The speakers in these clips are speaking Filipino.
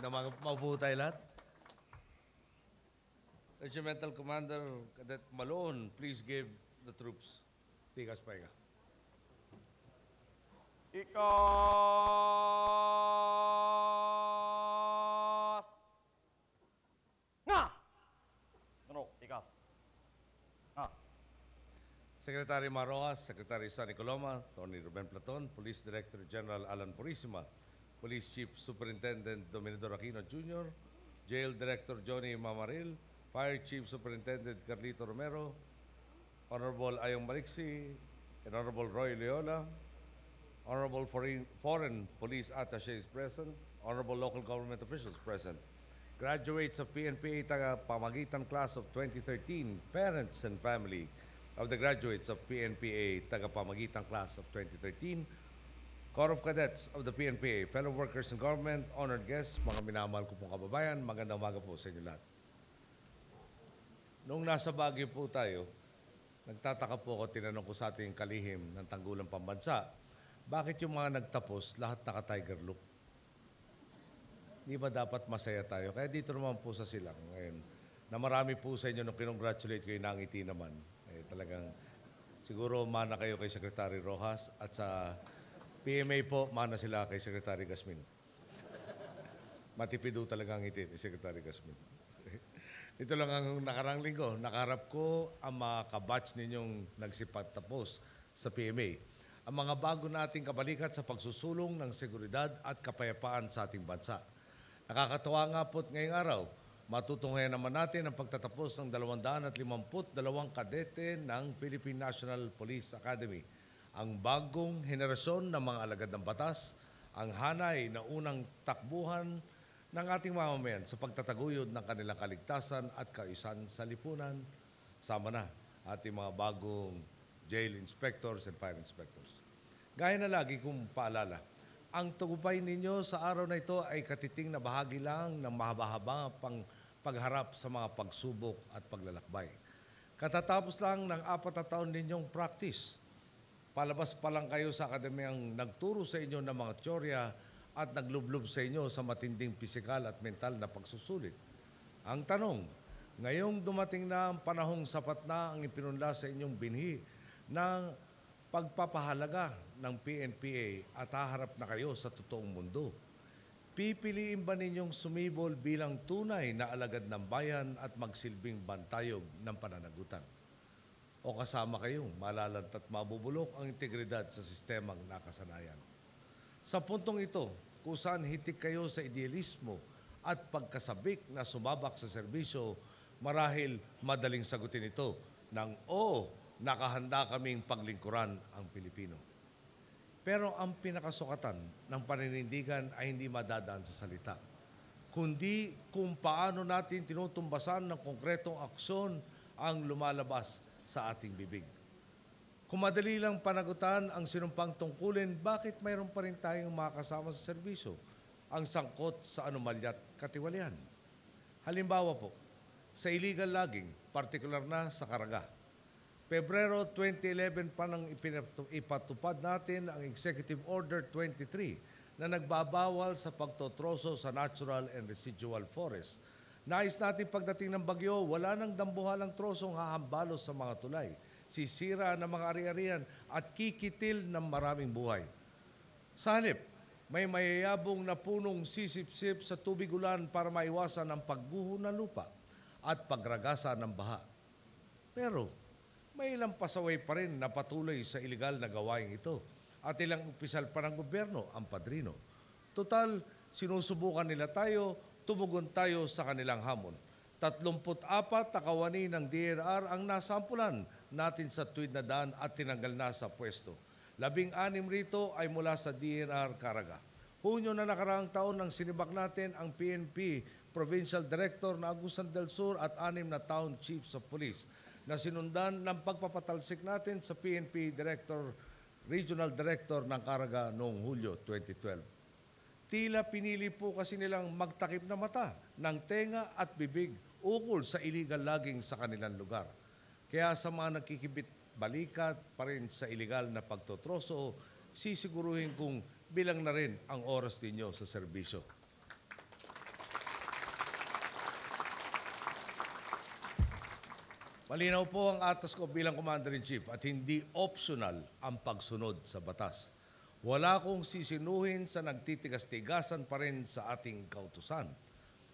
Magandang maupo tayo lahat. Regimental Commander Cadet Malone, please give the troops tigas pahinga. Tikas! Nga! Ano? Tikas. Nga. Secretary Marojas, Secretary Sunny Coloma, Tony Ruben Platon, Police Director General Alan Purisima, Police Chief Superintendent Dominador Aquino Jr., Jail Director Johnny Mamaril, Fire Chief Superintendent Carlito Romero, Honorable Ayong Maliksi, and Honorable Roy Leola, Honorable Foreign Police Attaches present, Honorable Local Government Officials present, graduates of PNPA Taga-Pamagitan Class of 2013, parents and family of the graduates of PNPA Taga-Pamagitan Class of 2013, Corps of Cadets of the PNPA, fellow workers in government, honored guests, mga minamahal ko pong kababayan, magandang umaga po sa inyo lahat. Noong nasa Baguio po tayo, nagtataka po ako, tinanong ko sa ating kalihim ng Tanggulang Pambansa, bakit yung mga nagtapos, lahat naka-tiger look? Di ba dapat masaya tayo? Kaya dito naman po sa silang ngayon, na marami po sa inyo nung kinongratulate kayo, nangiti naman. Talagang siguro mana kayo kay Secretary Rojas at sa PMA po, mana sila kay Secretary Gasmin. Matipido talaga ang ngiti ni Secretary Gasmin. Ito lang ang nakarang linggo. Nakaharap ko ang mga kabatch ninyong nagsipat tapos sa PMA. Ang mga bago nating kabalikat sa pagsusulong ng seguridad at kapayapaan sa ating bansa. Nakakatawa nga po't ngayong araw, matutunghayan naman natin ang pagtatapos ng 252 kadete ng Philippine National Police Academy. Ang bagong henerasyon ng mga alagad ng batas, ang hanay na unang takbuhan ng ating mamamayan sa pagtataguyod ng kanilang kaligtasan at kaayusan sa lipunan. Sama na ating mga bagong jail inspectors and fire inspectors. Gaya na lagi kong paalala, ang tagumpay ninyo sa araw na ito ay katiting na bahagi lang ng mahaba-haba pang pagharap sa mga pagsubok at paglalakbay. Katatapos lang ng 4 na taon ninyong practice. Palabas pa lang kayo sa akademiyang nagturo sa inyo ng mga teorya at naglublob sa inyo sa matinding pisikal at mental na pagsusulit. Ang tanong, ngayong dumating na ang panahong sapat na ang ipinunla sa inyong binhi ng pagpapahalaga ng PNPA at haharap na kayo sa totoong mundo. Pipiliin ba ninyong sumibol bilang tunay na alagad ng bayan at magsilbing bantayog ng pananagutan? O kasama kayong malalant at mabubulok ang integridad sa sistemang nakasanayan? Sa puntong ito, kung saan hitik kayo sa idealismo at pagkasabik na sumabak sa serbisyo, marahil madaling sagutin ito ng oo, nakahanda kaming paglingkuran ang Pilipino. Pero ang pinakasukatan ng paninindigan ay hindi madadaan sa salita, kundi kung paano natin tinutumbasan ng konkretong aksyon ang lumalabas sa ating bibig. Kung madali lang panagutan ang sinumpang tungkulin, bakit mayroon pa rin tayong makasama sa serbisyo ang sangkot sa anomalya at katiwalian? Halimbawa po, sa illegal logging, partikular na sa Caraga. Pebrero 2011 pa nang ipatupad natin ang Executive Order 23 na nagbabawal sa pagtotroso sa natural and residual forest. Nais natin pagdating ng bagyo, wala nang dambuhalang trosong hahambalos sa mga tulay, sisira ng mga ari-arian at kikitil ng maraming buhay. Sa halip, may mayayabong na punong sisip-sip sa tubig ulan para maiwasan ang pagguho ng lupa at pagragasa ng baha. Pero may ilang pasaway pa rin na patuloy sa ilegal na gawain ito at ilang opisyal pa ng gobyerno ang padrino. Total, sinusubukan nila tayo, tumugon tayo sa kanilang hamon. 34 na kawani ng DNR ang nasampulan natin sa tuwid na daan at tinanggal na sa pwesto. 16 rito ay mula sa DNR Caraga. Hunyo na nakaraang taon nang sinibak natin ang PNP Provincial Director na Agusan del Sur at 6 na Town Chiefs of Police na sinundan ng pagpapatalsik natin sa PNP Regional Director ng Caraga noong Hulyo 2012. Tila pinili po kasi nilang magtakip na mata ng tenga at bibig ukol sa illegal logging sa kanilang lugar. Kaya sa mga nakikibit balikat pa rin sa illegal na pagtotroso, sisiguruhin kung bilang na rin ang oras ninyo sa serbisyo. Malinaw po ang atas ko bilang Commander-in-Chief at hindi optional ang pagsunod sa batas. Wala kong sisinuhin sa nagtitigas-tigasan pa rin sa ating kautusan.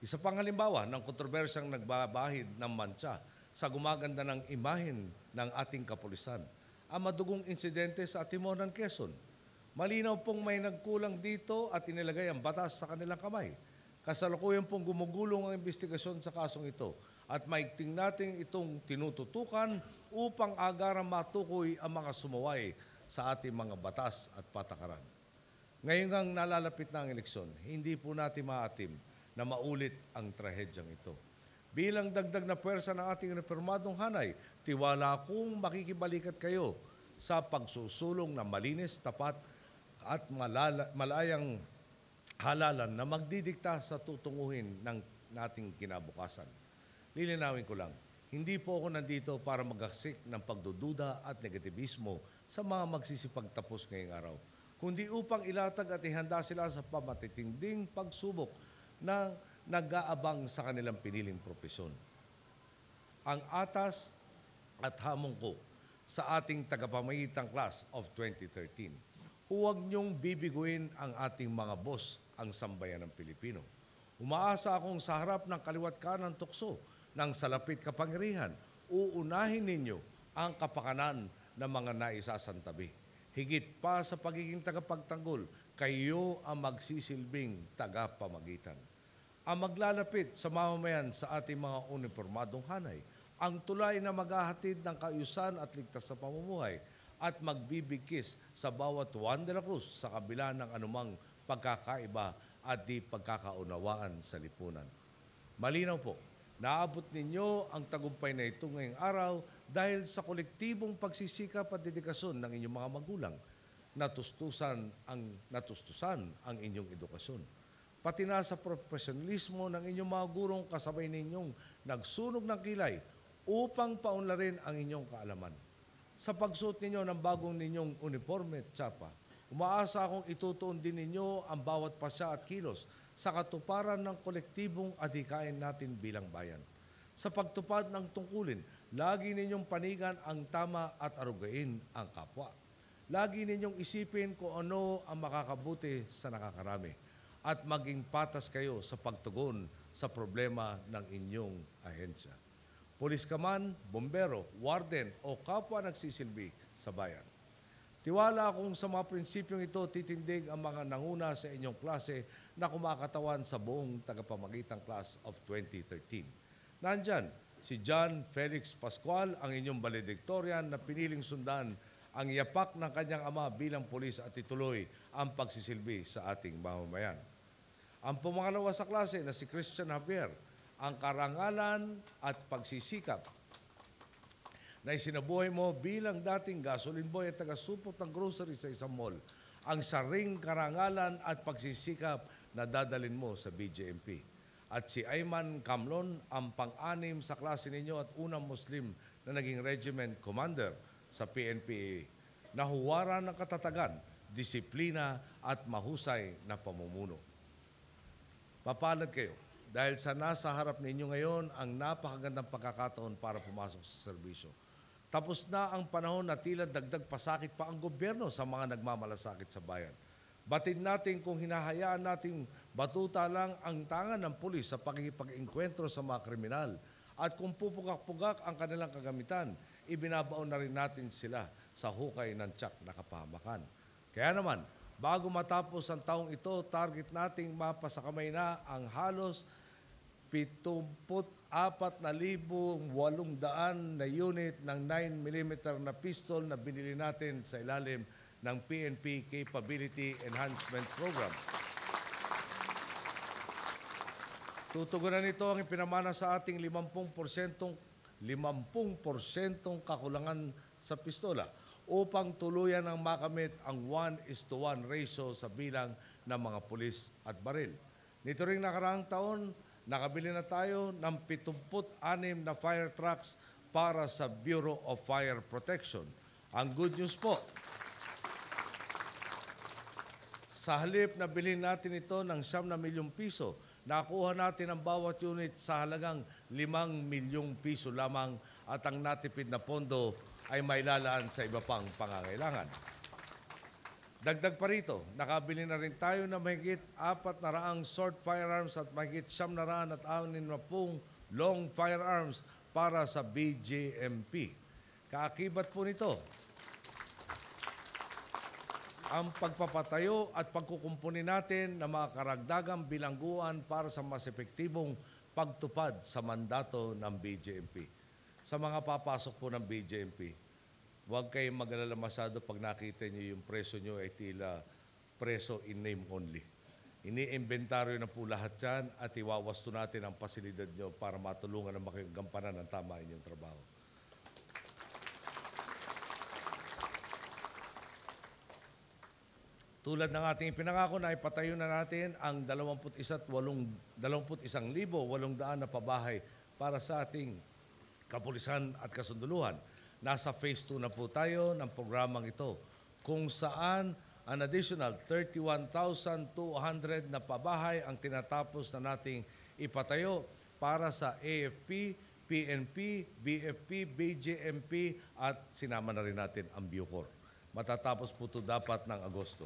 Isa pang halimbawa ng kontrobersyang nagbabahid ng mantsa sa gumaganda ng imahen ng ating kapulisan, ang madugong insidente sa Timonan, Quezon. Malinaw pong may nagkulang dito at inilagay ang batas sa kanilang kamay. Kasalukuyan pong gumugulong ang investigasyon sa kasong ito at maigting natin itong tinututukan upang agarang matukoy ang mga sumaway sa ating mga batas at patakaran. Ngayon ang nalalapit na ang eleksyon, hindi po natin maatim na maulit ang trahedyang ito. Bilang dagdag na puwersa ng ating reformadong hanay, tiwala akong makikibalikat kayo sa pagsusulong na malinis, tapat at malayang halalan na magdidikta sa tutunguhin ng nating kinabukasan. Lilinawin ko lang, hindi po ako nandito para magaksik ng pagdududa at negativismo sa mga magsisipagtapos ngayong araw, kundi upang ilatag at ihanda sila sa pamatitinding pagsubok na nag-aabang sa kanilang piniling propesyon. Ang atas at hamon ko sa ating tagapamagitang class of 2013, huwag niyong bibiguin ang ating mga boss, ang sambayan ng Pilipino. Umaasa akong sa harap ng kaliwat kanan tukso ng salapit kapangyarihan, uunahin ninyo ang kapakanan ng mga naisasantabi. Higit pa sa pagiging tagapagtanggol, kayo ang magsisilbing tagapamagitan. Ang maglalapit sa mamamayan sa ating mga unipormadong hanay, ang tulay na maghahatid ng kaayusan at ligtas na pamumuhay at magbibigkis sa bawat Juan de la Cruz sa kabila ng anumang pagkakaiba at di pagkakaunawaan sa lipunan. Malinaw po, naabot ninyo ang tagumpay na ito ngayong araw dahil sa kolektibong pagsisikap at dedikasyon ng inyong mga magulang. Natustusan ang inyong edukasyon. Pati na sa profesionalismo ng inyong mga gurong kasabay ninyong nagsunog ng kilay upang paunlarin ang inyong kaalaman. Sa pagsuot ninyo ng bagong ninyong uniforme at tsapa, umaasa akong itutuon din ninyo ang bawat pasya at kilos sa katuparan ng kolektibong adhikain natin bilang bayan. Sa pagtupad ng tungkulin, lagi ninyong panigan ang tama at arugain ang kapwa. Lagi ninyong isipin kung ano ang makakabuti sa nakakarami at maging patas kayo sa pagtugon sa problema ng inyong ahensya. Pulis ka man, bombero, warden o kapwa nagsisilbi sa bayan. Tiwala akong sa mga prinsipyong ito titindig ang mga nanguna sa inyong klase na kumakatawan sa buong tagapamagitang class of 2013. Nandyan, si John Felix Pascual, ang inyong valedictorian na piniling sundan ang yapak ng kanyang ama bilang pulis at ituloy ang pagsisilbi sa ating mamamayan. Ang pumangalawa sa klase na si Christian Javier, ang karangalan at pagsisikap na isinabuhay mo bilang dating gasoline boy at taga-supot ng grocery sa isang mall, ang saring karangalan at pagsisikap na dadalin mo sa BJMP. At si Ayman Kamlon, ang pang-anim sa klase ninyo at unang Muslim na naging regiment commander sa PNPA, na huwaran ng katatagan, disiplina at mahusay na pamumuno. Mapalad kayo dahil sa nasa harap ninyo ngayon ang napakagandang pagkakataon para pumasok sa serbisyo. Tapos na ang panahon na tila dagdag pasakit pa ang gobyerno sa mga nagmamalasakit sa bayan. Batid natin kung hinahayaan nating batuta lang ang tangan ng pulis sa pakikipag-engkwentro sa mga kriminal at kung pupugak-pugak ang kanilang kagamitan, ibinabaon na rin natin sila sa hukay ng tiyak na kapahamakan. Kaya naman, bago matapos ang taong ito, target nating mapasakamay na ang halos 74,800 na unit ng 9mm na pistol na binili natin sa ilalim ng PNP Capability Enhancement Program. Tutugunan nito ang ipinamana sa ating 50% kakulangan sa pistola upang tuluyan ang makamit ang 1:1 ratio sa bilang ng mga pulis at baril. Nito ring nakaraang taon, nakabili na tayo ng 76 na fire trucks para sa Bureau of Fire Protection. Ang good news po, sa halip na bilhin natin ito ng 9 na milyong piso, nakuha natin ang bawat unit sa halagang 5 milyong piso lamang at ang natipid na pondo ay mailalaan sa iba pang pangangailangan. Dagdag pa rito, nakabili na rin tayo ng mahigit 400 short firearms at mahigit 960 long firearms para sa BJMP. Kaakibat po nito, ang pagpapatayo at pagkukumpuni natin ng mga karagdagang bilangguan para sa mas epektibong pagtupad sa mandato ng BJMP. Sa mga papasok po ng BJMP, huwag kayong mag-alala masyado pag nakita nyo yung preso nyo ay tila preso in name only. Ini-inventaryo na po lahat yan at iwawasto natin ang pasilidad nyo para matulungan na makagampanan ng tama inyong trabaho. Tulad ng ating ipinangako na ipatayo na natin ang 21,800 na pabahay para sa ating kapulisan at kasunduluhan. Nasa phase 2 na po tayo ng programang ito kung saan an additional 31,200 na pabahay ang tinatapos na nating ipatayo para sa AFP, PNP, BFP, BJMP at sinama na rin natin ang Bucor. Matatapos po ito dapat ng Agosto.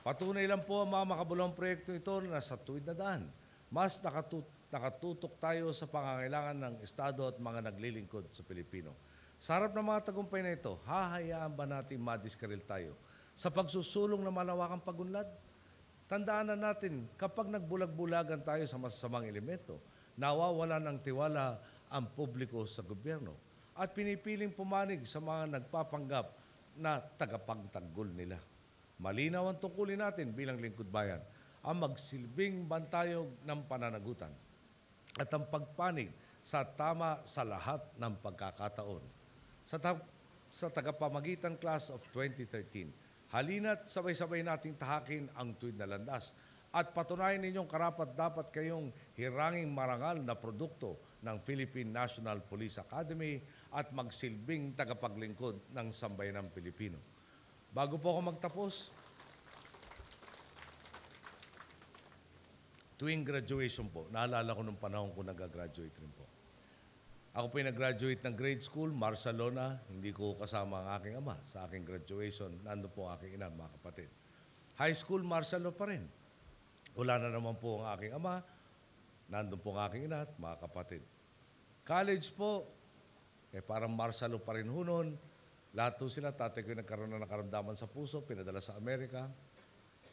Patunay lang po ang mga makabulong proyekto ito na sa tuwid na daan. Mas nakatutok tayo sa pangangailangan ng Estado at mga naglilingkod sa Pilipino. Sa harap ng mga tagumpay na ito, hahayaan ba natin madiskaril tayo sa pagsusulong ng malawakang pagunlad? Tandaan na natin, kapag nagbulag-bulagan tayo sa masasamang elemento, nawawala ng tiwala ang publiko sa gobyerno at pinipiling pumanig sa mga nagpapanggap na tagapagtanggol nila. Malinaw ang tungkulin natin bilang lingkod bayan, ang magsilbing bantayog ng pananagutan at ang pagpanig sa tama sa lahat ng pagkakataon. Sa tagapamagitan Class of 2013, halina't sabay-sabay nating tahakin ang tuwid na landas at patunayan ninyong karapat-dapat kayong hiranging marangal na produkto ng Philippine National Police Academy at magsilbing tagapaglingkod ng sambayanang Pilipino. Bago po ako magtapos, tuwing graduation po, naalala ko nung panahon ko nag-graduate rin po. Ako po yung nag-graduate ng grade school, Barcelona, hindi ko kasama ang aking ama sa aking graduation. Nandun po ang aking ina, mga kapatid. High school, Marcelo pa rin. Wala na naman po ang aking ama, nandun po ang aking ina at mga kapatid. College po, parang Marcelo pa rin hunon. Lahat po sila, tatay ko nagkaroon na nakaramdaman sa puso, pinadala sa Amerika.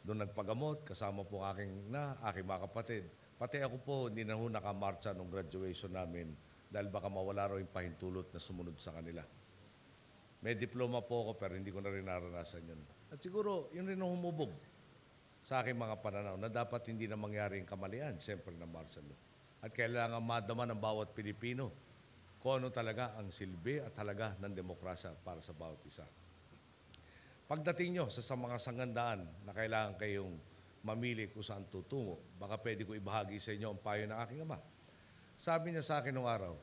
Doon nagpagamot, kasama po ang aking mga kapatid. Pati ako po, hindi na ho nakamarcha nung graduation namin dahil baka mawala raw yung pahintulot na sumunod sa kanila. May diploma po ako pero hindi ko na rin naranasan yun. At siguro, yun rin ang humubog sa aking mga pananaw na dapat hindi na mangyari yung kamalian, siyempre na Marcelo. At kailangan madama ng bawat Pilipino kung ano talaga ang silbi at halaga ng demokrasya para sa bawat isa. Pagdating nyo sa mga sangandaan na kailangan kayong mamili kung saan tutungo, baka pwede ko ibahagi sa inyo ang payo ng aking ama. Sabi niya sa akin nung araw,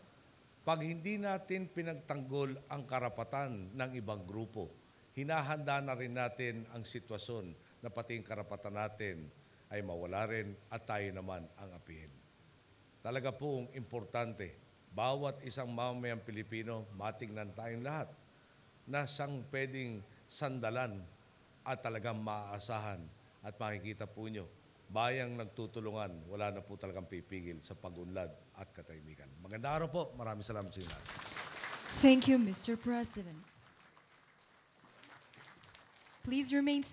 pag hindi natin pinagtanggol ang karapatan ng ibang grupo, hinahanda na rin natin ang sitwasyon na pati ang karapatan natin ay mawala rin at tayo naman ang apihin. Talaga pong importante, bawat isang mamamayang Pilipino, matingnan tayong lahat na siyang pwedeng sandalan at talagang maaasahan at makikita po nyo, bayang nagtutulungan, wala na po talagang pipigil sa pag-unlad at katahimikan. Magandang araw po. Maraming salamat sa inyo. Thank you, Mr. President. Please remain